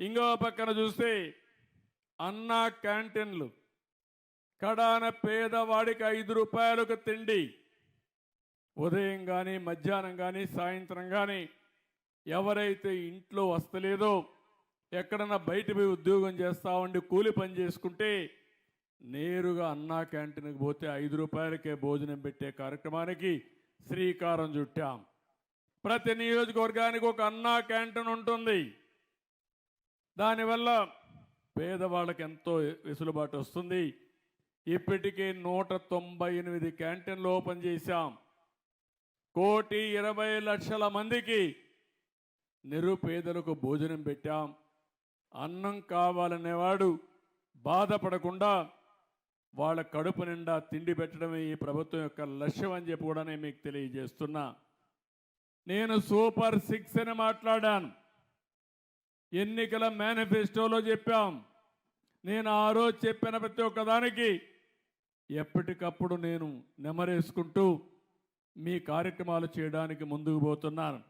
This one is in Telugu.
ఇంకో పక్కన చూస్తే అన్నా క్యాంటీన్లు, కడాన పేదవాడికి 5 రూపాయలకు తిండి. ఉదయం కానీ మధ్యాహ్నం కానీ సాయంత్రం కానీ ఎవరైతే ఇంట్లో వస్తలేదో, ఎక్కడన్నా బయట పోయి ఉద్యోగం చేస్తా ఉండి కూలి పని చేసుకుంటే నేరుగా అన్నా క్యాంటీన్కి పోతే 5 రూపాయలకే భోజనం పెట్టే కార్యక్రమానికి శ్రీకారం చుట్టాం. ప్రతి నియోజకవర్గానికి ఒక అన్నా క్యాంటీన్ ఉంటుంది. దానివల్ల పేదవాళ్ళకి ఎంతో వెసులుబాటు వస్తుంది. ఇప్పటికే 198 క్యాంటీన్లు ఓపెన్ చేశాం. 1,20,00,000 మందికి నిరుపేదలకు భోజనం పెట్టాం. అన్నం కావాలనేవాడు బాధపడకుండా వాళ్ళ కడుపు నిండా తిండి పెట్టడమే ఈ ప్రభుత్వం యొక్క లక్ష్యం అని చెప్పి కూడా నేను మీకు తెలియజేస్తున్నా. నేను సూపర్ 6 అని మాట్లాడాను. ఎన్నికల మేనిఫెస్టోలో చెప్పాం. నేను ఆ రోజు చెప్పిన ప్రతి ఒక్కదానికి ఎప్పటికప్పుడు నేను నెమరేసుకుంటూ మీ కార్యక్రమాలు చేయడానికి ముందుకు పోతున్నాను.